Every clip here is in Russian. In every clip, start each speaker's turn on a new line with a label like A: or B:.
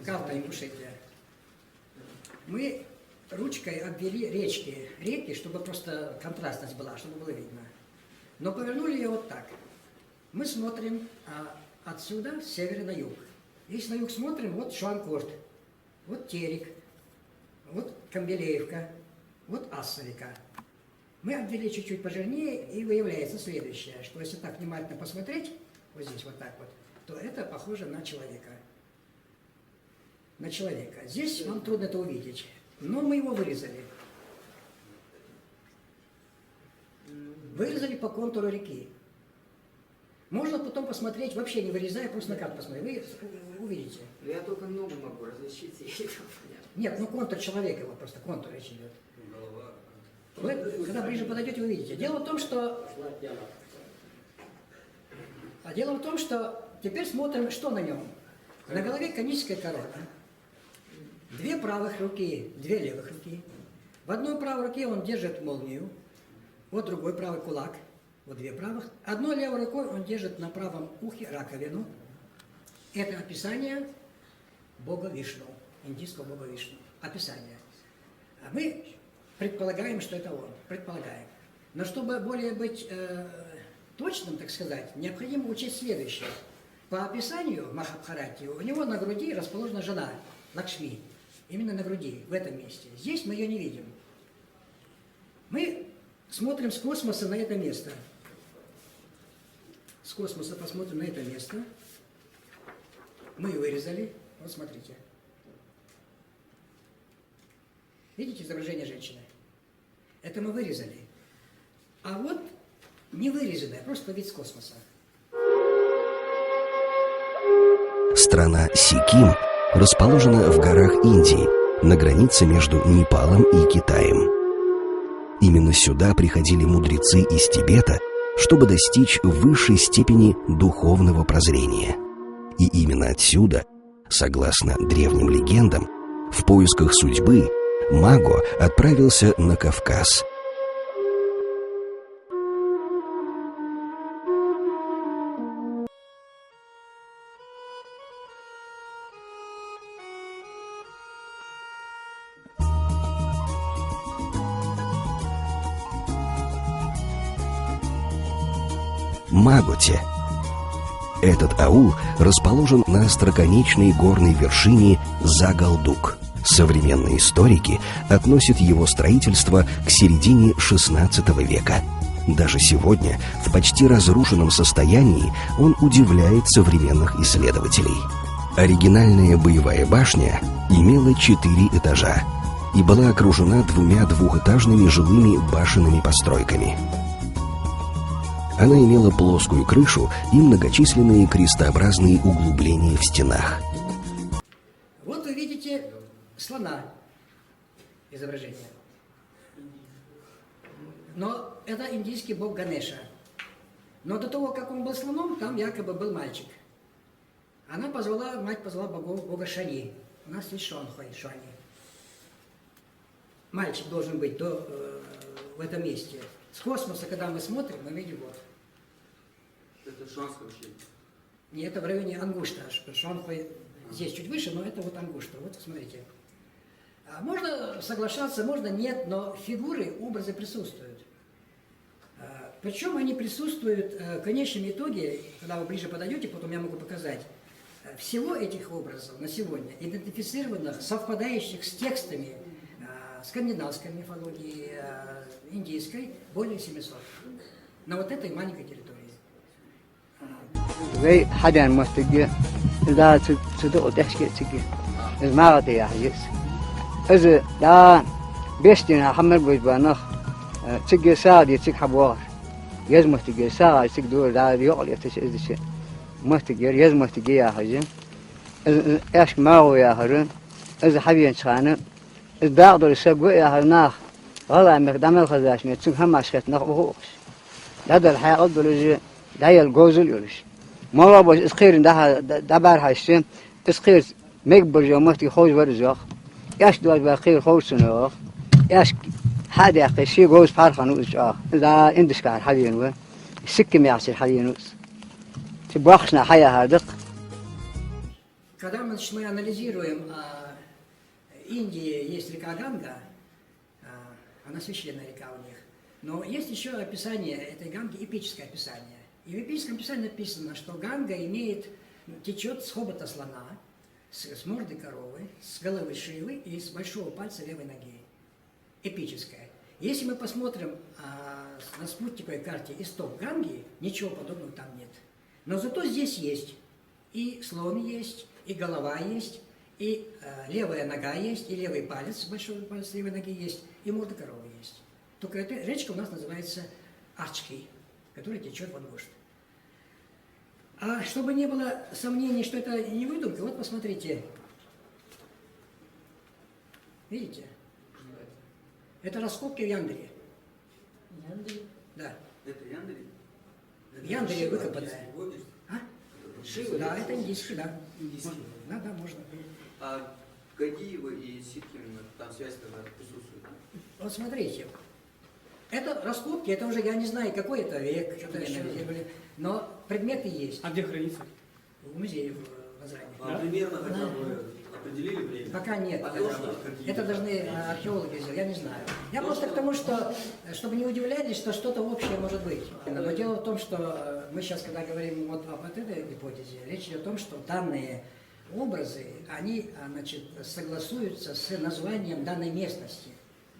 A: карта Ингушетия. Мы ручкой обвели реки, чтобы просто контрастность была, чтобы было видно. Но повернули ее вот так. Мы смотрим отсюда, с севера на юг. Если на юг смотрим, вот Шуанкорт, вот Терек, вот Камбелеевка, вот Ассовика. Мы обвели чуть-чуть пожирнее, и выявляется следующее, что если так внимательно посмотреть, вот здесь вот так вот, то это похоже на человека. На человека. Здесь вам трудно это увидеть, но мы его вырезали. Вырезали по контуру реки. Можно потом посмотреть, вообще не вырезая, просто на карту посмотреть. Вы увидите.
B: Я только ногу могу различить.
A: Нет, ну контур человека, вот просто контур речь идет. Вы, когда ближе подойдете, вы увидите. Дело в том, что теперь смотрим, что на нем. На голове коническая корона. 2 правых руки, 2 левых руки. В одной правой руке он держит молнию, вот другой правый кулак, вот 2 правых. Одной левой рукой он держит на правом ухе раковину. Это описание Бога Вишну, индийского Бога Вишну. Описание. А мы предполагаем, что это он. Предполагаем. Но чтобы более быть точным, так сказать, необходимо учесть следующее. По описанию Махабхарати у него на груди расположена жена Лакшми. Именно на груди, в этом месте. Здесь мы ее не видим. Мы смотрим с космоса на это место. С космоса посмотрим на это место. Мы вырезали. Вот смотрите. Видите изображение женщины? Это мы вырезали. А вот не вырезанное, просто вид с космоса.
C: Страна Сиким расположена в горах Индии, на границе между Непалом и Китаем. Именно сюда приходили мудрецы из Тибета, чтобы достичь высшей степени духовного прозрения. И именно отсюда, согласно древним легендам, в поисках судьбы Маго отправился на Кавказ. Маготе. Этот аул расположен на остроконечной горной вершине Загалдук. Современные историки относят его строительство к середине XVI века. Даже сегодня, в почти разрушенном состоянии, он удивляет современных исследователей. Оригинальная боевая башня имела 4 этажа и была окружена 2 двухэтажными жилыми башенными постройками. Она имела плоскую крышу и многочисленные крестообразные углубления в стенах.
A: Вот вы видите слона изображение. Но это индийский бог Ганеша. Но до того, как он был слоном, там якобы был мальчик. Мать позвала бога Шани. У нас есть Шани. Мальчик должен быть в этом месте. С космоса, когда мы смотрим, мы видим вот.
B: Это Шуанское ущелье.
A: Нет, это в районе Ангушта. Шуанхой здесь чуть выше, но это вот Ангушта. Вот смотрите. Можно соглашаться, можно нет, но фигуры, образы присутствуют. Причем они присутствуют в конечном итоге, когда вы ближе подойдете, потом я могу показать, всего этих образов на сегодня, идентифицированных, совпадающих с текстами скандинавской мифологии, индийской, более 700. На вот этой маленькой территории.
D: زي حدا مستجي إذا تصدق تحكي تجي ما غادي يحجز إذا لا بيشتنا حمل بيبانخ تجي ساعة يتسك حبوار يزم تجي ساعة يتسك دور لا يقل يتش إذا شيء مستجي يزم تجي يا حجم إيش ما هو يا هرن إذا حبي نشانه إذا بقدر يسقوا يا هرناخ والله مقدام الخزاش نتسك هم عشرة نخبوش هذا الحياة قدر يجي ده الجوزل يولش ما هو بس إسخير ده بارحشة إسخير مقبر جمعتي خوش ورزاق ياش دوار بخير خوش سنوخ ياش حدا يقي شيء جوز فارخانوس آخ إذا عندش كان حلينه سكة ما يعصي حلينوس تبغخنا حياة هادق.
A: когда мы анализируем Индии, есть река Ганга, она священная река у них, но есть еще описание этой Ганги, эпическое описание. И в эпическом описании написано, что Ганга течет с хобота слона, с морды коровы, с головы Шивы и с большого пальца левой ноги. Эпическое. Если мы посмотрим на спутниковой карте исток Ганги, ничего подобного там нет. Но зато здесь есть и слон есть, и голова есть, и левая нога есть, и левый палец, большой палец левой ноги есть, и морда коровы есть. Только эта речка у нас называется Ачки, которая течет в Ангушт. А чтобы не было сомнений, что это не выдумка, вот посмотрите. Видите? Это раскопки в Яндере.
E: Яндри?
A: Да.
B: Это Яндри?
A: В Яндере выкопанная. А?
B: Шива?
A: Да, это индийский, да.
B: Индийский.
A: Да, да, можно.
B: А Гадиева и Ситкин, там связь тогда присутствует?
A: Вот смотрите. Это раскопки, это уже, я не знаю, какой это век, что-то еще анализировали, но предметы есть.
E: А где хранится?
A: В музее в Назране.
B: А примерно хотя бы определили время?
A: Пока нет.
B: А точно какие?
A: Это должны археологи сделать, я не знаю. Я просто к тому, что, чтобы не удивлялись, что что-то общее может быть. Но дело в том, что мы сейчас, когда говорим вот об этой гипотезе, речь идет о том, что данные образы, они, значит, согласуются с названием данной местности.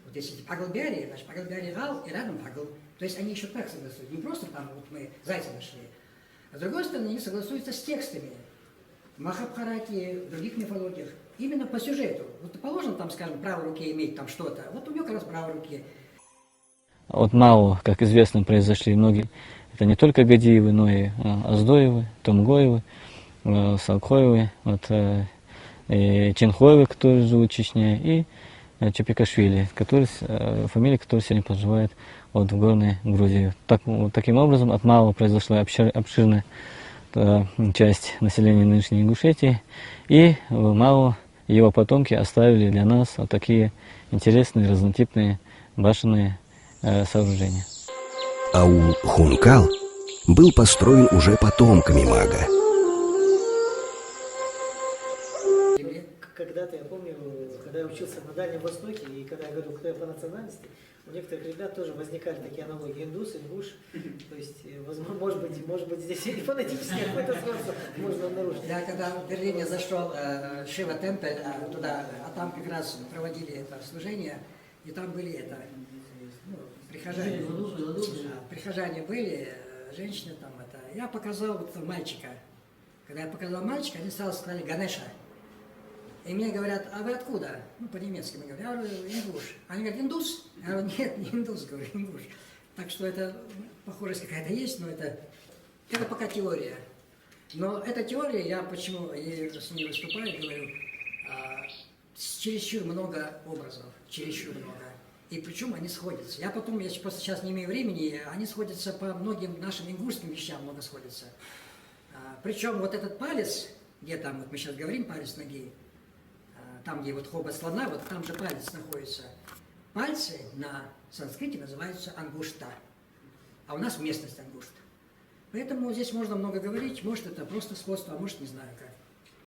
A: Вот если Паглбяри, значит, Паглбяри Гал и рядом Пагл. То есть они еще так согласуются. Не просто там вот мы зайца нашли. А с другой стороны, они согласуются с текстами. В Махабхарате, в других мифологиях. Именно по сюжету. Вот положено там, скажем, в правой руке иметь там что-то. Вот у него как раз в правой руке.
F: От Мао, как известно, произошли многие. Это не только Гадиевы, но и Аздоевы, Тумгоевы, Салкоевы, и Ченхоевы, которые живут в Чечне, и Чапикашвили, фамилия, которая сегодня проживает в Горной Грузии. Таким образом, от Мао произошла обширная часть населения нынешней Ингушетии, и в Мао его потомки оставили для нас вот такие интересные разнотипные башенные сооружения.
C: Аул Хункал был построен уже потомками мага.
E: Когда-то, я помню, когда я учился на Дальнем Востоке, и когда я говорю, кто я по национальности, у некоторых ребят тоже возникали такие аналогии: индус, ингуш. То есть, возможно, может быть, здесь и фонетически какой-то сходство можно обнаружить.
A: Я когда в Берлине зашел Шива Темпель туда, а там как раз проводили это служение, и там были прихожане. Прихожане были, женщины там это. Я показал вот мальчика. Когда я показал мальчика, они сразу сказали Ганеша. И мне говорят: а вы откуда? Ну, по-немецки мы говорим. Я говорю: ингуш. Они говорят: индус? Я говорю: нет, не индус, говорю, ингуш. Так что это похожесть какая-то есть, но это пока теория. Но эта теория, я почему с ней выступаю, говорю, чересчур много образов, чересчур много. И причем они сходятся. Я просто сейчас не имею времени, они сходятся по многим нашим ингушским вещам, много сходятся. Причем вот этот палец, где там, вот мы сейчас говорим, палец ноги, там, где вот хобот слона, вот там же палец находится. Пальцы на санскрите называются ангушта, а у нас местность ангушта. Поэтому здесь можно много говорить, может это просто сходство, а может не знаю как.